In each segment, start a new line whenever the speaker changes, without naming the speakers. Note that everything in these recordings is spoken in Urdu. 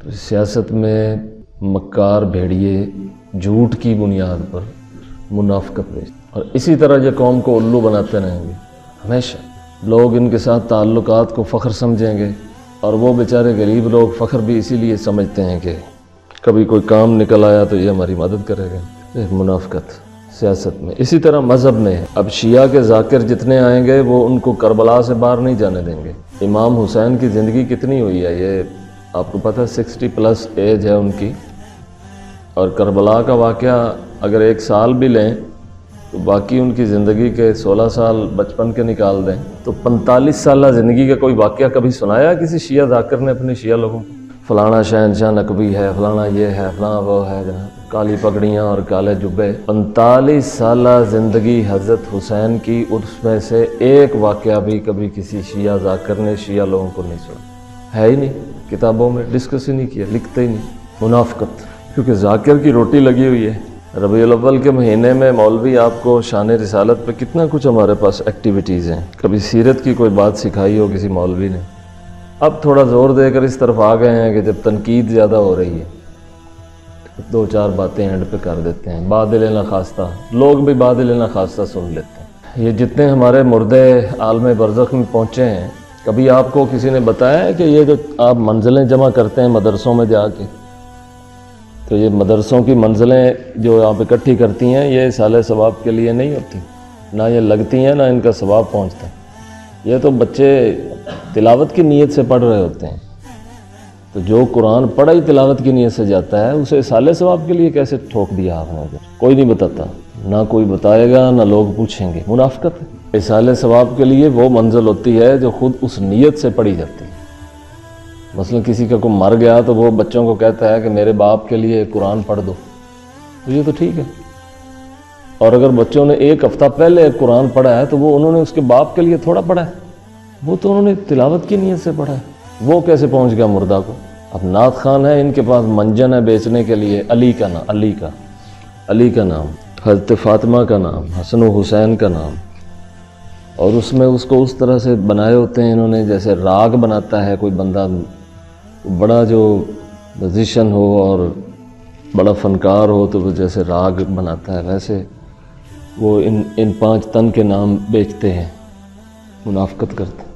سیاست میں مکار بھیڑیے جھوٹ کی بنیاد پر منافقت بیچتے اور اسی طرح یہ قوم کو الو بناتے رہیں گے ہمیشہ۔ لوگ ان کے ساتھ تعلقات کو فخر سمجھیں گے اور وہ بیچارے غریب لوگ فخر بھی اسی لیے سمجھتے ہیں کہ کبھی کوئی کام نکل آیا تو یہ ہماری مدد کرے گا۔ منافقت سیاست میں اسی طرح مذہب میں ہے۔ اب شیعہ کے ذاکر جتنے آئیں گے وہ ان کو کربلا سے باہر نہیں جانے دیں گے۔ امام حسین کی زندگی کتنی ہوئی ہے یہ آپ کو پتہ ہے، 60+ ایج ہے ان کی، اور کربلا کا واقعہ اگر 1 سال بھی لیں تو باقی ان کی زندگی کے 16 سال بچپن کے نکال دیں تو 45 سالہ زندگی کا کوئی واقعہ کبھی سنایا کسی شیعہ ذاکر نے اپنے شیعہ لوگوں کو؟ فلانا شہنشاہ نقوی ہے، فلانا یہ ہے، فلانا وہ ہے، جناب کالی پگڑیاں اور کالے جبے۔ 45 سالہ زندگی حضرت حسین کی، اس میں سے ایک واقعہ بھی کبھی کسی شیعہ ذاکر نے شیعہ لوگوں کو نہیں سنا، ہے ہی نہیں، کتابوں میں ڈسکس ہی نہیں کیا، لکھتے ہی نہیں۔ منافقت، کیونکہ ذاکر کی روٹی لگی ہوئی ہے۔ ربیع الاول کے مہینے میں مولوی آپ کو شان رسالت پہ کتنا کچھ ہمارے پاس ایکٹیویٹیز ہیں، کبھی سیرت کی کوئی بات سکھائی ہو کسی مولوی نے۔ اب تھوڑا زور دے کر اس طرف آ گئے ہیں کہ جب تنقید زیادہ ہو رہی ہے 2-4 باتیں اینڈ پہ کر دیتے ہیں، بادل ناخواستہ، لوگ بھی بادل ناخواستہ سن لیتے ہیں۔ یہ جتنے ہمارے مردے عالم برزخ میں پہنچے ہیں، کبھی آپ کو کسی نے بتایا ہے کہ یہ جو آپ منزلیں جمع کرتے ہیں مدرسوں میں جا کے، تو یہ مدرسوں کی منزلیں جو آپ اکٹھی کرتی ہیں یہ صالح ثواب کے لیے نہیں ہوتی، نہ یہ لگتی ہیں نہ ان کا ثواب پہنچتا ہے۔ یہ تو بچے تلاوت کی نیت سے پڑھ رہے ہوتے ہیں، تو جو قرآن پڑھا ہی تلاوت کی نیت سے جاتا ہے اسے صالح ثواب کے لیے کیسے ٹھوک دیا آپ نے؟ کوئی نہیں بتاتا، نہ کوئی بتائے گا، نہ لوگ پوچھیں گے۔ منافقت ہے۔ صالح ثواب کے لیے وہ منزل ہوتی ہے جو خود اس نیت سے پڑھی جاتی ہے۔ مثلا کسی کا کوئی مر گیا تو وہ بچوں کو کہتا ہے کہ میرے باپ کے لیے قرآن پڑھ دو، تو یہ تو ٹھیک ہے۔ اور اگر بچوں نے 1 ہفتہ پہلے قرآن پڑھا ہے تو وہ انہوں نے اس کے باپ کے لیے تھوڑا پڑھا ہے، وہ تو انہوں نے تلاوت کی نیت سے پڑھا ہے۔ وہ کیسے پہنچ گیا مردہ کو؟ اب نعت خان ہے، ان کے پاس منجن ہے بیچنے کے لیے، علی کا نام، حضرت فاطمہ کا نام، حسن و حسین کا نام، اور اس میں اس کو اس طرح سے بنائے ہوتے ہیں انہوں نے جیسے راگ بناتا ہے کوئی بندہ بڑا جو میوزیشین ہو اور بڑا فنکار ہو تو وہ جیسے راگ بناتا ہے، ویسے وہ ان 5 تن کے نام بیچتے ہیں، منافقت کرتے ہیں۔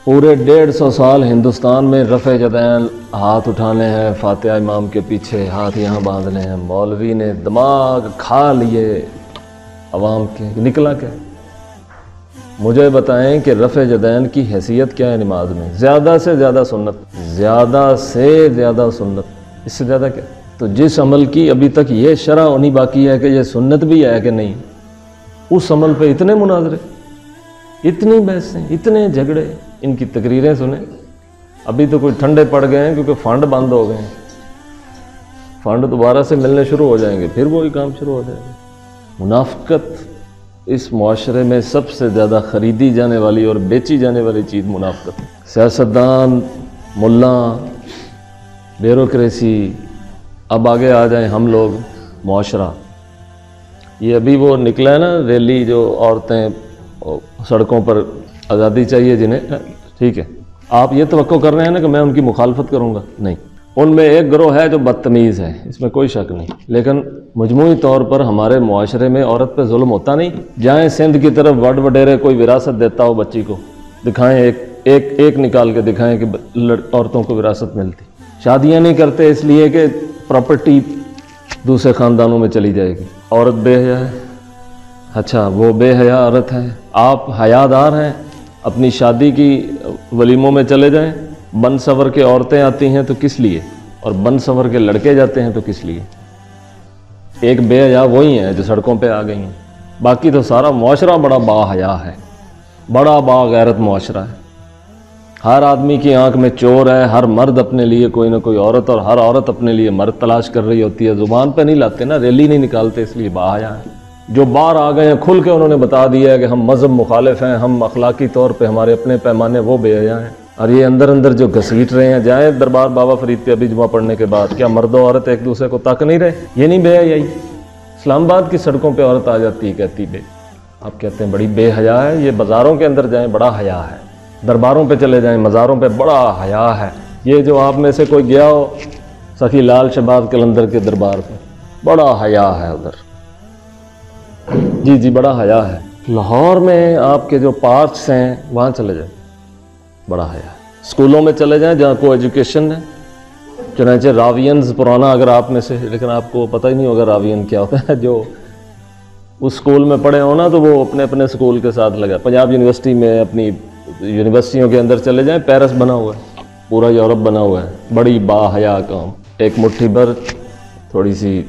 پورے 150 سال ہندوستان میں رفع یدین ہاتھ اٹھانے ہیں، فاتحہ امام کے پیچھے ہاتھ یہاں باندھنے ہیں، مولوی نے دماغ کھا لیے عوام کے، نکلا کیا؟ مجھے بتائیں کہ رفع یدین کی حیثیت کیا ہے نماز میں؟ زیادہ سے زیادہ سنت، زیادہ سے زیادہ سنت، اس سے زیادہ کیا؟ تو جس عمل کی ابھی تک یہ شرح ہونی باقی ہے کہ یہ سنت بھی ہے کہ نہیں، اس عمل پہ اتنے مناظرے، اتنی بحثیں، اتنے جھگڑے، ان کی تقریریں سنیں۔ ابھی تو کوئی ٹھنڈے پڑ گئے ہیں کیونکہ فنڈ بند ہو گئے ہیں، فنڈ دوبارہ سے ملنے شروع ہو جائیں گے، پھر وہی کام شروع ہو جائے گا۔ منافقت اس معاشرے میں سب سے زیادہ خریدی جانے والی اور بیچی جانے والی چیز منافقت ہے۔ سیاستدان، ملا، بیوروکریسی، اب آگے آ جائیں ہم لوگ، معاشرہ۔ یہ ابھی وہ نکلا ہے نا ریلی، جو عورتیں سڑکوں پر آزادی چاہیے جنہیں، ٹھیک ہے، آپ یہ توقع کر رہے ہیں نا کہ میں ان کی مخالفت کروں گا؟ نہیں، ان میں ایک گروہ ہے جو بدتمیز ہے، اس میں کوئی شک نہیں، لیکن مجموعی طور پر ہمارے معاشرے میں عورت پہ ظلم ہوتا نہیں؟ جائیں سندھ کی طرف، وڈ وڈیرے کوئی وراثت دیتا ہو بچی کو، دکھائیں ایک نکال کے دکھائیں کہ عورتوں کو وراثت ملتی۔ شادیاں نہیں کرتے اس لیے کہ پراپرٹی دوسرے خاندانوں میں چلی جائے گی۔ عورت بے حیا ہے، اچھا وہ بے حیا عورت ہے، آپ حیادار ہیں، اپنی شادی کی ولیموں میں چلے جائیں، بن سور کے عورتیں آتی ہیں تو کس لیے، اور بن سور کے لڑکے جاتے ہیں تو کس لیے؟ ایک بے حیا وہی ہیں جو سڑکوں پہ آ گئی ہیں، باقی تو سارا معاشرہ بڑا با حیا ہے، بڑا با غیرت معاشرہ ہے۔ ہر آدمی کی آنکھ میں چور ہے، ہر مرد اپنے لیے کوئی نہ کوئی عورت، اور ہر عورت اپنے لیے مرد تلاش کر رہی ہوتی ہے۔ زبان پہ نہیں لاتے نا، ریلی نہیں نکالتے، اس لیے با حیا ہے۔ جو باہر آ گئے ہیں کھل کے انہوں نے بتا دیا ہے کہ ہم مذہب مخالف ہیں، ہم اخلاقی طور پہ ہمارے اپنے پیمانے، وہ بے حیا ہیں۔ اور یہ اندر جو گھسیٹ رہے ہیں، جائیں دربار بابا فرید پہ ابھی جمعہ پڑھنے کے بعد، کیا مرد و عورت ایک دوسرے کو تک نہیں رہے؟ یہ نہیں بے حیائی؟ اسلام آباد کی سڑکوں پہ عورت آ جاتی ہے، کہتی بے، آپ کہتے ہیں بڑی بے حیا ہے۔ یہ بازاروں کے اندر جائیں بڑا حیا ہے، درباروں پہ چلے جائیں، مزاروں پہ بڑا حیا ہے، یہ جو آپ میں سے کوئی گیا ہو سخی لال شہباز قلندر کے دربار پہ، بڑا حیا ہے ادھر، جی بڑا حیا ہے۔ لاہور میں آپ کے جو پارکس ہیں وہاں چلے جائیں، بڑا حیا ہے۔ اسکولوں میں چلے جائیں جہاں کو ایجوکیشن ہے، چنانچہ راوینز پرانا اگر آپ میں سے، لیکن آپ کو پتہ ہی نہیں ہوگا راوین کیا ہوتا ہے، جو اس اسکول میں پڑھے ہو نا تو وہ اپنے اپنے اسکول کے ساتھ لگا۔ پنجاب یونیورسٹی میں اپنی یونیورسٹیوں کے اندر چلے جائیں، پیرس بنا ہوا ہے، پورا یورپ بنا ہوا ہے، بڑی با حیا قوم، ایک مٹھی بھر تھوڑی سی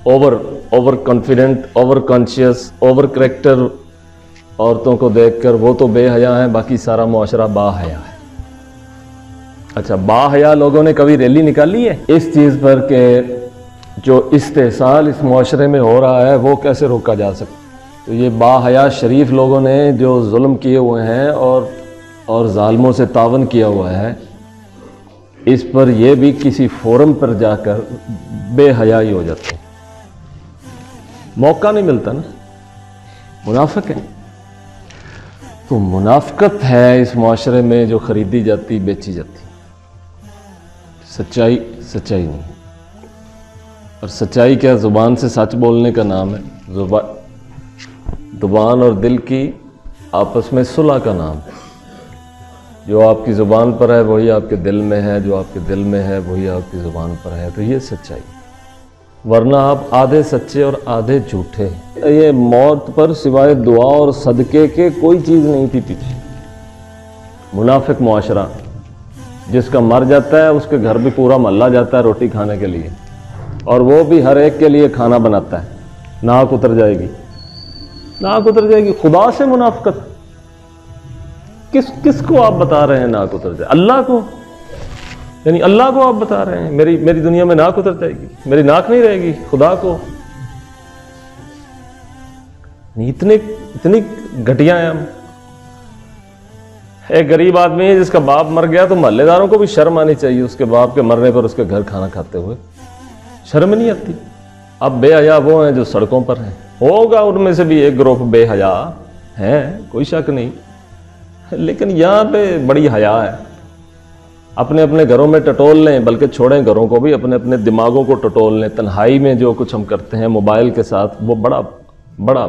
over confident, over conscious, over character عورتوں کو دیکھ کر وہ تو بے حیا ہیں، باقی سارا معاشرہ با حیا ہے۔ اچھا، با حیا لوگوں نے کبھی ریلی نکالی ہے اس چیز پر کہ جو استحصال اس معاشرے میں ہو رہا ہے وہ کیسے روکا جا سکتا؟ تو یہ با حیا شریف لوگوں نے جو ظلم کیے ہوئے ہیں اور ظالموں سے تعاون کیا ہوا ہے، اس پر یہ بھی کسی فورم پر جا کر بے حیائی ہو جاتے ہیں، موقع نہیں ملتا نا، منافق ہے۔ تو منافقت ہے اس معاشرے میں جو خریدی جاتی، بیچی جاتی، سچائی نہیں۔ اور سچائی کیا؟ زبان سے سچ بولنے کا نام ہے، زبان اور دل کی آپس میں صلح کا نام ہے۔ جو آپ کی زبان پر ہے وہی آپ کے دل میں ہے، جو آپ کے دل میں ہے وہی آپ کی زبان پر ہے، تو یہ سچائی۔ ورنہ آپ آدھے سچے اور آدھے جھوٹے ہیں۔ یہ موت پر سوائے دعا اور صدقے کے کوئی چیز نہیں تھی پیچھے۔ منافق معاشرہ، جس کا مر جاتا ہے اس کے گھر بھی پورا محلہ جاتا ہے روٹی کھانے کے لیے، اور وہ بھی ہر ایک کے لیے کھانا بناتا ہے، ناک اتر جائے گی، ناک اتر جائے گی۔ خدا سے منافقت کس کو آپ بتا رہے ہیں ناک اتر جائے؟ اللہ کو، یعنی اللہ کو آپ بتا رہے ہیں میری دنیا میں ناک اتر جائے گی، میری ناک نہیں رہے گی؟ خدا کو اتنی گھٹیا ہیں ہم۔ ایک غریب آدمی ہے جس کا باپ مر گیا تو محلے داروں کو بھی شرم آنی چاہیے، اس کے باپ کے مرنے پر اس کے گھر کھانا کھاتے ہوئے شرم نہیں آتی۔ اب بے حیا وہ ہیں جو سڑکوں پر ہیں، ہوگا ان میں سے بھی ایک گروپ بے حیا ہیں، کوئی شک نہیں، لیکن یہاں پہ بڑی حیا ہے۔ اپنے اپنے گھروں میں ٹٹول لیں، بلکہ چھوڑیں گھروں کو بھی، اپنے اپنے دماغوں کو ٹٹول لیں۔ تنہائی میں جو کچھ ہم کرتے ہیں موبائل کے ساتھ، وہ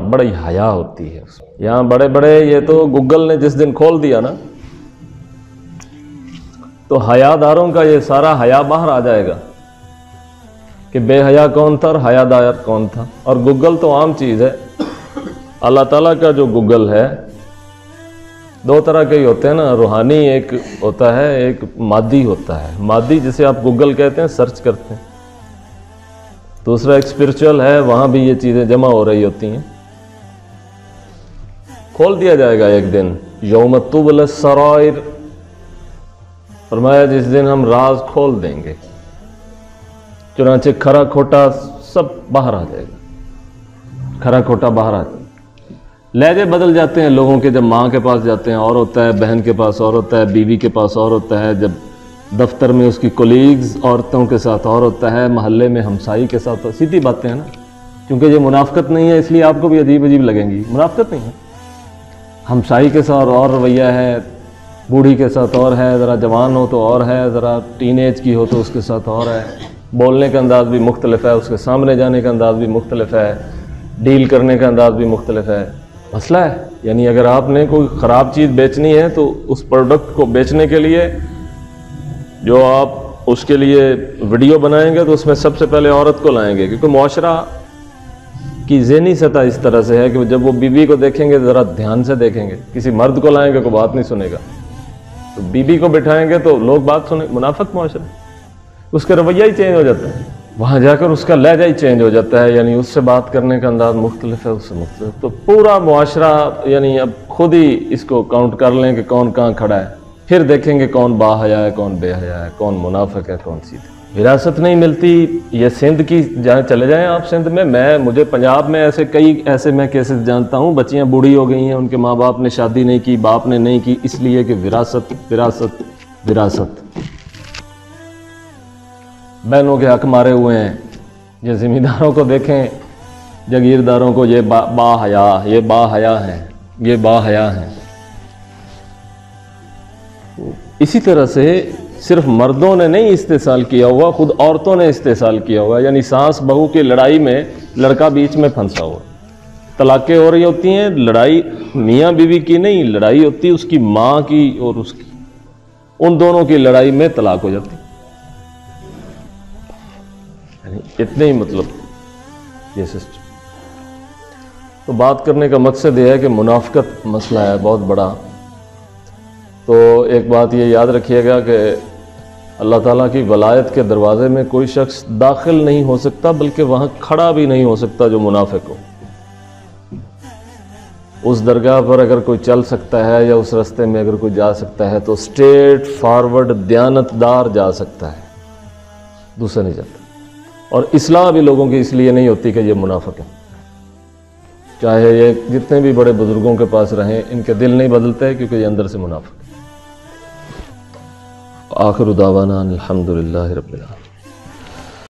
بڑی حیا ہوتی ہے۔ یہاں بڑے یہ تو گوگل نے جس دن کھول دیا نا تو حیا داروں کا یہ سارا حیا باہر آ جائے گا کہ بے حیا کون تھا اور حیا دار کون تھا۔ اور گوگل تو عام چیز ہے، اللہ تعالیٰ کا جو گوگل ہے دو طرح کے ہی ہوتے ہیں نا، روحانی ایک ہوتا ہے، ایک مادی ہوتا ہے۔ مادی جسے آپ گوگل کہتے ہیں، سرچ کرتے ہیں۔ دوسرا ایک اسپرچول ہے، وہاں بھی یہ چیزیں جمع ہو رہی ہوتی ہیں۔ کھول دیا جائے گا ایک دن، یوم تبلی السرائر، فرمایا جس دن ہم راز کھول دیں گے، چنانچہ کھرا کھوٹا سب باہر آ جائے گا، کھرا کھوٹا باہر آ جائے گا۔ لہجے بدل جاتے ہیں لوگوں کے، جب ماں کے پاس جاتے ہیں اور ہوتا ہے، بہن کے پاس اور ہوتا ہے، بیوی کے پاس اور ہوتا ہے، جب دفتر میں اس کی کولیگز عورتوں کے ساتھ اور ہوتا ہے، محلے میں ہمسائی کے ساتھ، سیدھی باتیں ہیں نا۔ کیونکہ یہ منافقت نہیں ہے اس لیے آپ کو بھی عجیب لگیں گی، منافقت نہیں ہے۔ ہمسائی کے ساتھ اور رویہ ہے، بوڑھی کے ساتھ اور ہے، ذرا جوان ہو تو اور ہے، ذرا ٹین ایج کی ہو تو اس کے ساتھ اور ہے، بولنے کا انداز بھی مختلف ہے، اس کے سامنے جانے کا انداز بھی مختلف ہے، ڈیل کرنے کا انداز بھی مختلف ہے۔ مسئلہ ہے، یعنی اگر آپ نے کوئی خراب چیز بیچنی ہے تو اس پروڈکٹ کو بیچنے کے لیے جو آپ اس کے لیے ویڈیو بنائیں گے تو اس میں سب سے پہلے عورت کو لائیں گے، کیونکہ معاشرہ کی ذہنی سطح اس طرح سے ہے کہ جب وہ بیوی کو دیکھیں گے ذرا دھیان سے دیکھیں گے، کسی مرد کو لائیں گے کوئی بات نہیں سنے گا، تو بیوی کو بٹھائیں گے تو لوگ بات سنیں۔ منافق معاشرہ، اس کا رویہ ہی چینج ہو جاتا ہے، وہاں جا کر اس کا لہجہ ہی چینج ہو جاتا ہے، یعنی اس سے بات کرنے کا انداز مختلف ہے، اس سے مختلف۔ تو پورا معاشرہ، یعنی اب خود ہی اس کو کاؤنٹ کر لیں کہ کون کہاں کھڑا ہے، پھر دیکھیں گے کون با حیا ہے، کون بے حیا ہے، کون منافق ہے، کون سیدھا۔ وراثت نہیں ملتی، یہ سندھ کی جہاں چلے جائیں آپ، سندھ میں مجھے پنجاب میں ایسے میں کیسز جانتا ہوں، بچیاں بوڑھی ہو گئی ہیں، ان کے ماں باپ نے شادی نہیں کی، باپ نے نہیں کی، اس لیے کہ وراثت وراثت وراثت، بہنوں کے حق مارے ہوئے ہیں۔ یہ زمینداروں کو دیکھیں، جاگیرداروں کو، یہ با حیا، یہ با حیا ہیں، یہ با حیا ہیں۔ اسی طرح سے صرف مردوں نے نہیں استحصال کیا ہوا، خود عورتوں نے استحصال کیا ہوا، یعنی ساس بہو کی لڑائی میں لڑکا بیچ میں پھنسا ہوا، طلاقیں ہو رہی ہوتی ہیں، لڑائی میاں بیوی کی نہیں، لڑائی ہوتی اس کی ماں کی اور اس کی، ان دونوں کی لڑائی میں طلاق ہو جاتی، یعنی اتنے ہی مطلب یہ سسٹم۔ تو بات کرنے کا مقصد یہ ہے کہ منافقت مسئلہ ہے بہت بڑا۔ تو ایک بات یہ یاد رکھیے گا کہ اللہ تعالیٰ کی ولایت کے دروازے میں کوئی شخص داخل نہیں ہو سکتا، بلکہ وہاں کھڑا بھی نہیں ہو سکتا جو منافق ہو۔ اس درگاہ پر اگر کوئی چل سکتا ہے یا اس راستے میں اگر کوئی جا سکتا ہے تو اسٹریٹ فارورڈ دیانتدار جا سکتا ہے، دوسرا نہیں جاتا۔ اور اصلاح بھی لوگوں کی اس لیے نہیں ہوتی کہ یہ منافق ہیں، چاہے یہ جتنے بھی بڑے بزرگوں کے پاس رہیں، ان کے دل نہیں بدلتے کیونکہ یہ اندر سے منافق ہیں۔ آخر دعوانا الحمدللہ رب العالمین۔